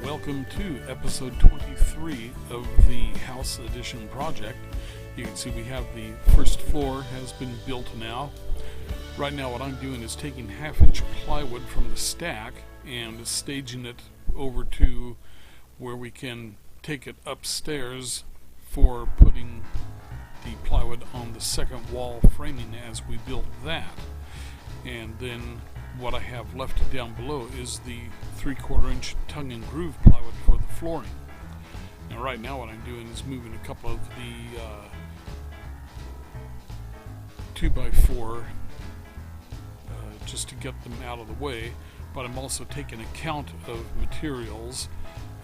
welcome to episode 23 of the House Edition project. You can see we have the first floor has been built now. Right now what I'm doing is taking half-inch plywood from the stack and staging it over to where we can take it upstairs for putting the plywood on the second wall framing as we build that. And then what I have left down below is the 3/4 inch tongue and groove plywood for the flooring. Now right now what I'm doing is moving a couple of the 2x4 just to get them out of the way, but I'm also taking account of materials,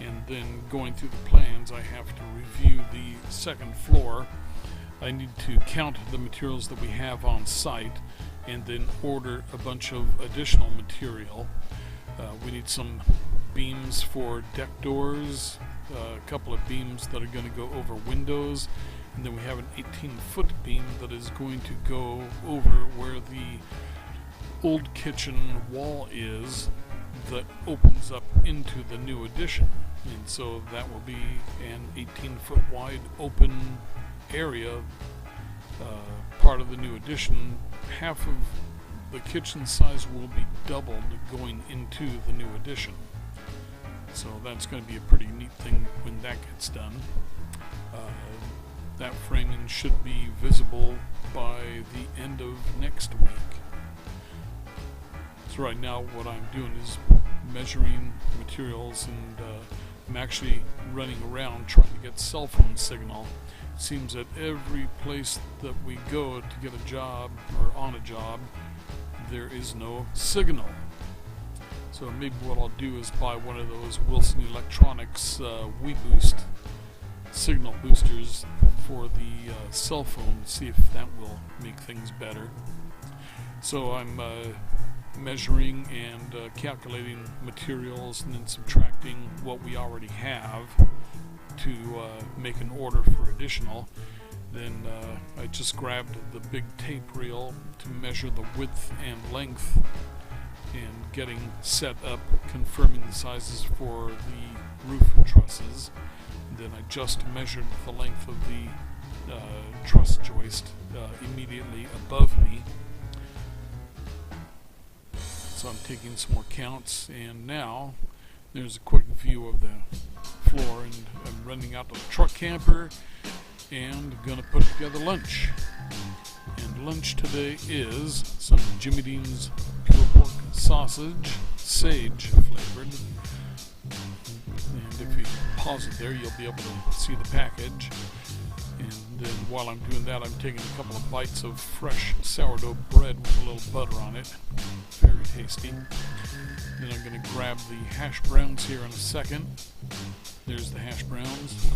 and then going through the plans I have to review the second floor. I need to count the materials that we have on site and then order a bunch of additional material. We need some beams for deck doors, a couple of beams that are going to go over windows, and then we have an 18-foot beam that is going to go over where the old kitchen wall is that opens up into the new addition. And so that will be an 18-foot wide open area, part of the new addition. Half of the kitchen size will be doubled going into the new addition. So that's going to be a pretty neat thing when that gets done. That framing should be visible by the end of next week. So right now what I'm doing is measuring materials, and I'm actually running around trying to get cell phone signal. It seems that every place that we go to get a job or on a job, there is no signal. So maybe what I'll do is buy one of those Wilson Electronics WeBoost signal boosters for the cell phone, see if that will make things better. So I'm measuring and calculating materials and then subtracting what we already have to make an order for additional. Then I just grabbed the big tape reel to measure the width and length, and getting set up, confirming the sizes for the roof trusses. And then I just measured the length of the truss joist immediately above me. So I'm taking some more counts, and now there's a quick view of the floor, and I'm running out to the truck camper and gonna put together lunch. And lunch today is some Jimmy Dean's pure pork sausage, sage flavored. And if you pause it there, you'll be able to see the package. And then while I'm doing that, I'm taking a couple of bites of fresh sourdough bread with a little butter on it. Very tasty. Then I'm going to grab the hash browns here in a second. There's the hash browns.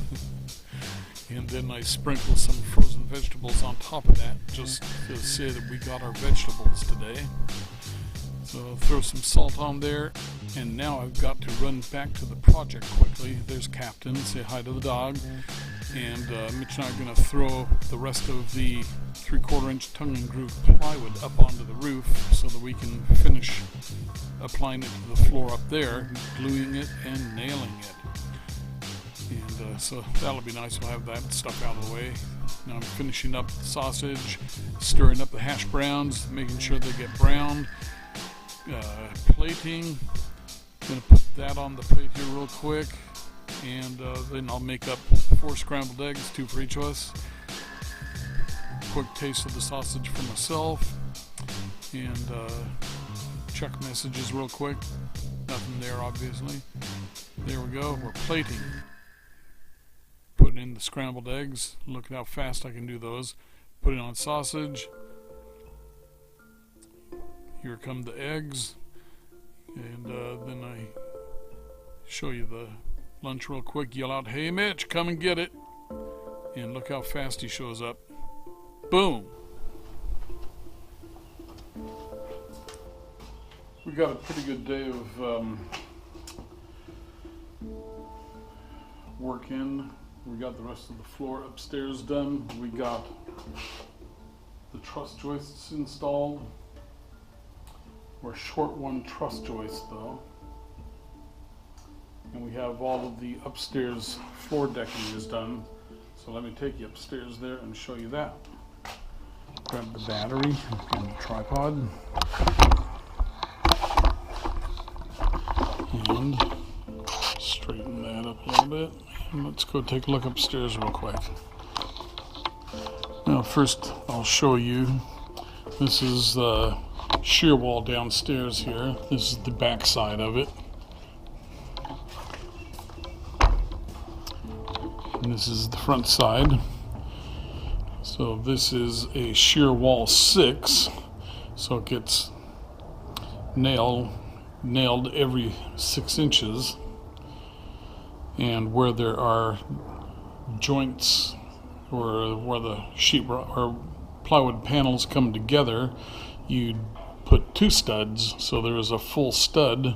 And then I sprinkle some frozen vegetables on top of that, just to say that we got our vegetables today. So throw some salt on there. And now I've got to run back to the project quickly. There's Captain, say hi to the dog. And Mitch and I are going to throw the rest of the 3/4 inch tongue and groove plywood up onto the roof so that we can finish applying it to the floor up there, gluing it and nailing it. And so that'll be nice. We'll have that stuff out of the way. Now I'm finishing up the sausage, stirring up the hash browns, making sure they get browned, plating. Gonna put that on the plate here real quick, and then I'll make up 4 scrambled eggs, 2 for each of us. Quick taste of the sausage for myself, and check messages real quick. Nothing there, obviously. There we go. We're plating. Putting in the scrambled eggs. Look at how fast I can do those. Putting on sausage. Here come the eggs. And then I show you the lunch real quick. Yell out, "Hey Mitch, come and get it." And look how fast he shows up. Boom. We got a pretty good day of work in. We got the rest of the floor upstairs done. We got the truss joists installed. We're short one truss joist though. And we we have all of the upstairs floor decking is done. So let me take you upstairs there and show you that. Grab the battery and the tripod. And straighten that up a little bit. And let's go take a look upstairs real quick. Now first I'll show you, this is the shear wall downstairs here. This is the back side of it. And this is the front side. So this is a shear wall 6, so it gets nailed every 6 inches. And where there are joints or where the sheet or plywood panels come together, you put 2 studs, so there is a full stud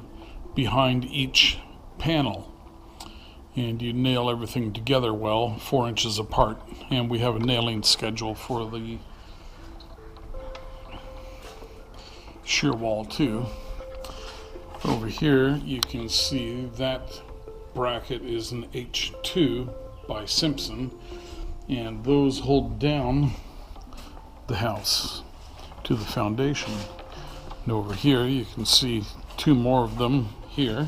behind each panel. And you nail everything together well, 4 inches apart. And we have a nailing schedule for the shear wall too. Over here you can see that bracket is an H2 by Simpson, and those hold down the house to the foundation. And over here you can see 2 more of them here.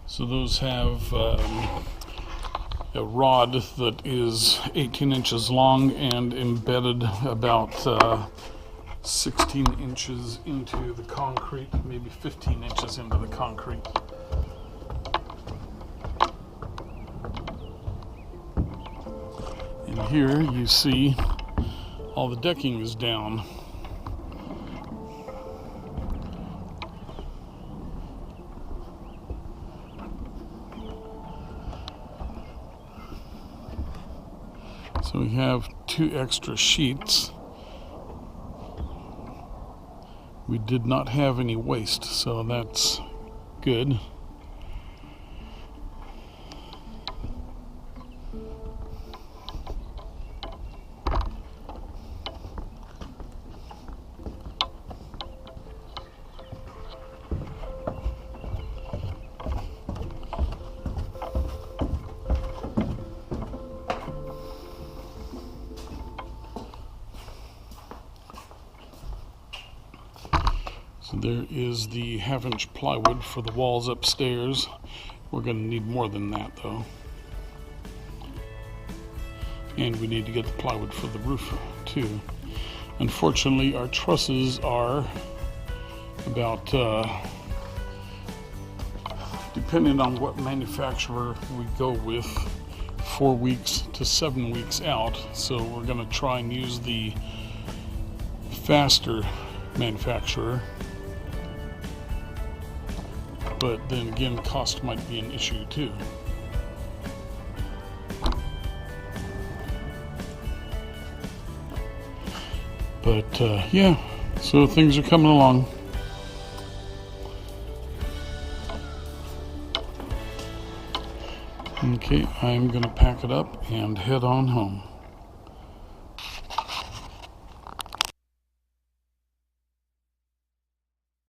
So those have a rod that is 18 inches long and embedded about 16 inches into the concrete, maybe 15 inches into the concrete. And here you see all the decking is down. So we have 2 extra sheets. We did not have any waste, so that's good. So there is the 1/2 inch plywood for the walls upstairs. We're going to need more than that though. And we need to get the plywood for the roof too. Unfortunately, our trusses are about, depending on what manufacturer we go with, 4 weeks to 7 weeks out. So we're going to try and use the faster manufacturer. But then again, cost might be an issue too. But yeah, so things are coming along. Okay, I'm gonna pack it up and head on home.